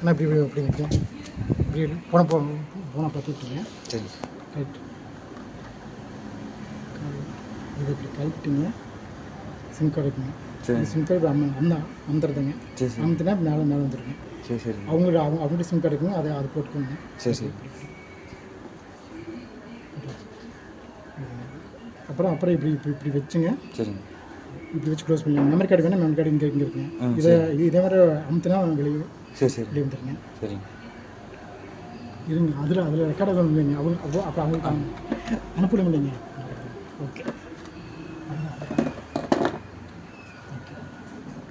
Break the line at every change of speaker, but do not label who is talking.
ஆனால் இப்படி வைக்கேன் இப்படி போனால் பார்த்துட்டுங்க.
சரி.
ரைட். இது இப்படி கழட்டிங்க. சிம் கார்டு இருக்குங்க.
சரி.
Sim card அமுத்துறதுங்க. அமுத்துனா மேலே வந்துருங்க.
சரி சரி.
அவங்கள்ட்ட சிம் கார்டு இருக்குங்க. அது போட்டுக்கோங்க.
சரி சரி.
அப்புறம் இப்படி வச்சுங்க.
சரிங்க.
இப்படி வச்சு க்ளோஸ் பண்ணிடுங்க. மெமரி கார்டு வேணால் மெமரி கார்டு இங்கே இருக்குங்க. இதே மாதிரி அமுத்துனா வெளியே வெளியே வந்துருங்க.
சரிங்க.
இருங்க அதில் ரெக்கார்ட் ஆகணும் இல்லைங்க. அப்போ அவங்களுக்கு அனுப்பணும் இல்லைங்க. ஓகே.